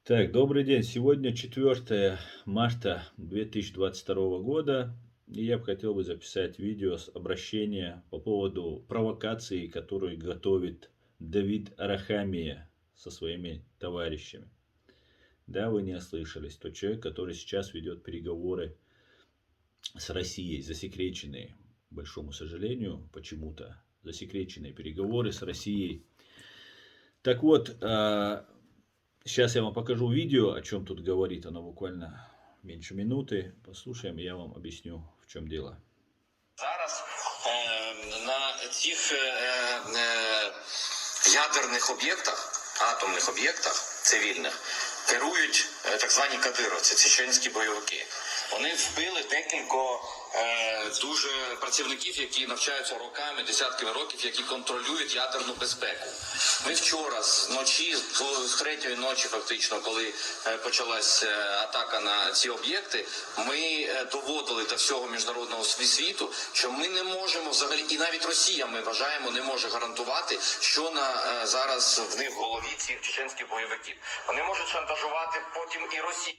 Так, добрый день. Сегодня 4 марта 2022 года. И я бы хотел записать видео с обращения по поводу провокации, которую готовит Давид Арахамия со своими товарищами. Да, вы не ослышались. Тот человек, который сейчас ведет переговоры с Россией, засекреченные, к большому сожалению, почему-то, засекреченные переговоры с Россией. Так вот, сейчас я вам покажу видео, о чем тут говорит. Оно буквально меньше минуты. Послушаем, и я вам объясню, в чем дело. Зараз на цих ядерних об'єктах, атомних об'єктах цивільних, керують так звані кадировці, чеченські бойовики. Вони вбили декілька дуже працівників, які навчаються роками, десятками років, які контролюють ядерну безпеку. Ми вчора вночі, з 3-ї ночі фактично, коли почалась атака на ці об'єкти, ми доводили до всього міжнародного світу, що ми не можемо взагалі, і навіть Росія, ми вважаємо, не може гарантувати, що зараз в них в голові цих чеченських бойовиків. Вони можуть шантажувати потім і Росію.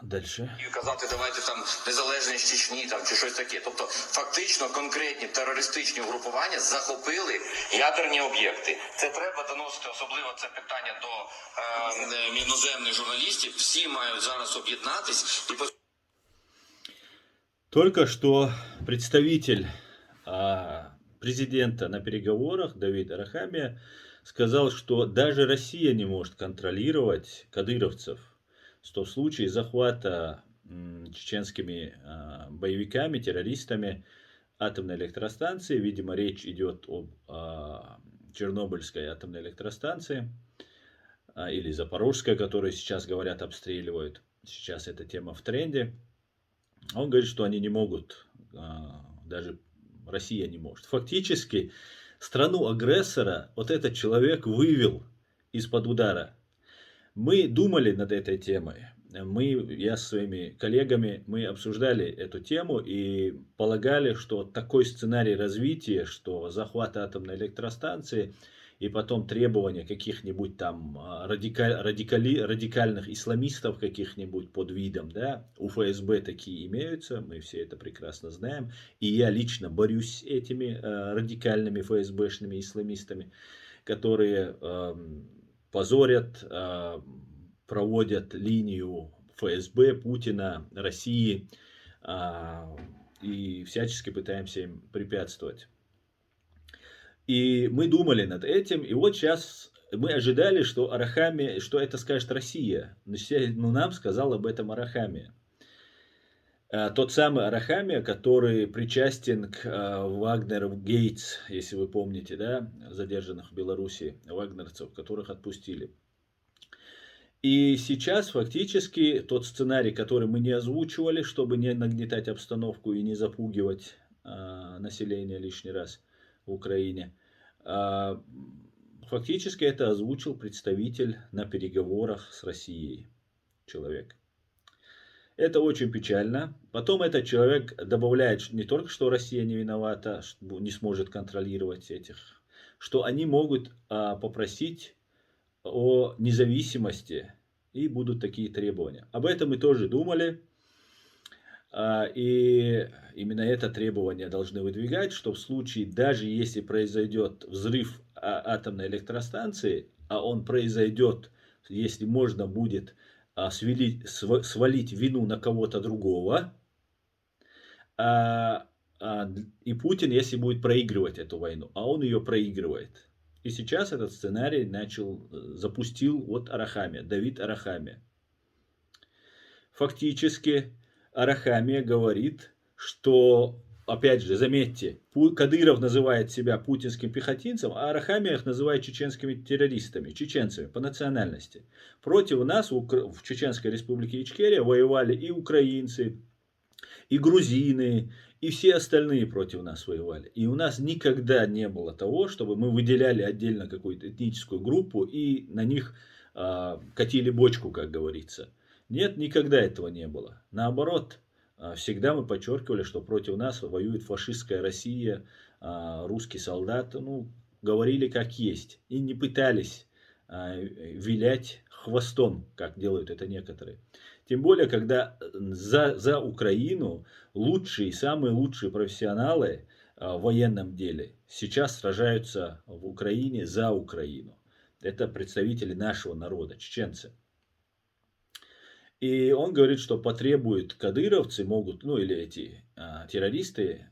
Дальше. І казати, давайте там незалежність Чечні там, чи щось таке. Тобто фактично конкретні терористичні угрупування захопили ядерні об'єкти. Це треба доносити, особливо це питання до іноземних журналістів. Всі мають зараз об'єднатись і Только что представитель президента на переговорах Давид Арахамия сказал, что даже Россия не может контролировать кадыровцев, что в случае захвата чеченскими боевиками, террористами атомной электростанции, видимо, речь идет об Чернобыльской атомной электростанции или Запорожской, которую сейчас, говорят, обстреливают. Сейчас эта тема в тренде. Он говорит, что они не могут, даже Россия не может. Фактически, страну-агрессора вот этот человек вывел из-под удара. Мы думали над этой темой. Я с своими коллегами, мы обсуждали эту тему и полагали, что такой сценарий развития, что захват атомной электростанции и потом требования каких-нибудь там радикальных исламистов каких-нибудь под видом, да, у ФСБ такие имеются, мы все это прекрасно знаем, и я лично борюсь с этими радикальными ФСБшными исламистами, которые позорят, проводят линию ФСБ, Путина, России, и всячески пытаемся им препятствовать. И мы думали над этим, и вот сейчас мы ожидали, что Арахамия, что это скажет Россия. Но нам сказал об этом Арахамия. Тот самый Арахамия, который причастен к Вагнеру Гейтс, если вы помните, да, задержанных в Беларуси вагнерцев, которых отпустили. И сейчас фактически тот сценарий, который мы не озвучивали, чтобы не нагнетать обстановку и не запугивать население лишний раз в Украине, фактически это озвучил представитель на переговорах с Россией, человек. Это очень печально. Потом этот человек добавляет не только, что Россия не виновата, не сможет контролировать этих, что они могут попросить о независимости, и будут такие требования. Об этом мы тоже думали, и именно это требование должны выдвигать, что в случае, даже если произойдет взрыв атомной электростанции, а он произойдет, если можно будет свалить вину на кого-то другого, и Путин, если будет проигрывать эту войну, а он ее проигрывает. И сейчас этот сценарий запустил вот Арахамия, Давид Арахамия. Фактически Арахамия говорит, что, опять же, заметьте, Кадыров называет себя путинским пехотинцем, а Арахамия их называет чеченскими террористами, чеченцами по национальности. Против нас в Чеченской республике Ичкерия воевали и украинцы, и грузины, и все остальные против нас воевали. И у нас никогда не было того, чтобы мы выделяли отдельно какую-то этническую группу и на них катили бочку, как говорится. Нет, никогда этого не было. Наоборот, всегда мы подчеркивали, что против нас воюет фашистская Россия, русский солдат. Ну, говорили как есть. И не пытались вилять хвостом, как делают это некоторые. Тем более, когда за Украину самые лучшие профессионалы в военном деле сейчас сражаются в Украине за Украину. Это представители нашего народа, чеченцы. И он говорит, что потребует кадыровцы, могут, ну или эти террористы,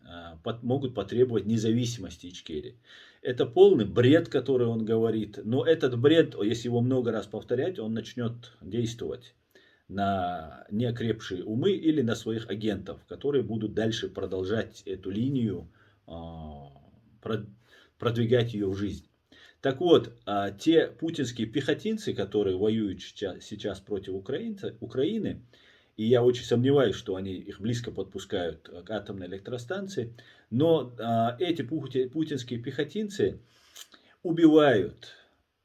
могут потребовать независимости Ичкерии. Это полный бред, который он говорит. Но этот бред, если его много раз повторять, он начнет действовать на неокрепшие умы или на своих агентов, которые будут дальше продолжать эту линию, продвигать ее в жизнь. Так вот, те путинские пехотинцы, которые воюют сейчас против Украины, и я очень сомневаюсь, что они их близко подпускают к атомной электростанции, но эти путинские пехотинцы убивают,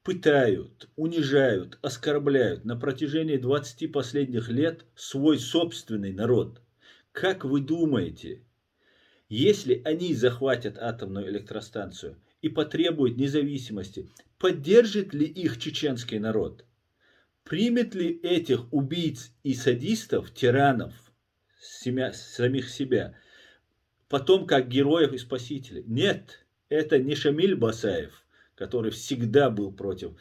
пытают, унижают, оскорбляют на протяжении 20 последних лет свой собственный народ. Как вы думаете, если они захватят атомную электростанцию и потребуют независимости, поддержит ли их чеченский народ? Примет ли этих убийц и садистов, тиранов, самих себя, потом как героев и спасителей? Нет, это не Шамиль Басаев, который всегда был против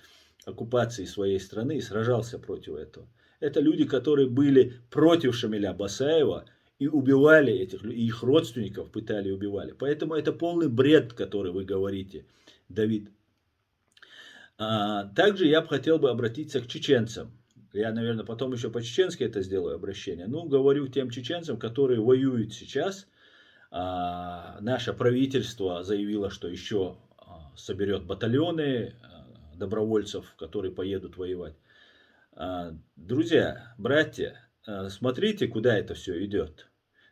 оккупации своей страны и сражался против этого. Это люди, которые были против Шамиля Басаева и убивали этих людей, и их родственников пытали и убивали. Поэтому это полный бред, который вы говорите, Давид. Также я бы хотел обратиться к чеченцам. Я, наверное, потом еще по-чеченски это сделаю обращение. Ну, говорю тем чеченцам, которые воюют сейчас. Наше правительство заявило, что еще соберет батальоны добровольцев, которые поедут воевать. Друзья, братья, смотрите, куда это все идет.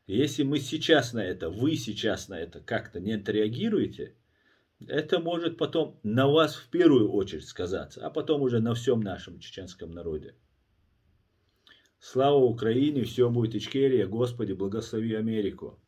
Если мы сейчас на это, вы сейчас на это как-то не отреагируете, это может потом на вас в первую очередь сказаться, а потом уже на всем нашем чеченском народе. Слава Украине, все будет Ичкерия, Господи, благослови Америку.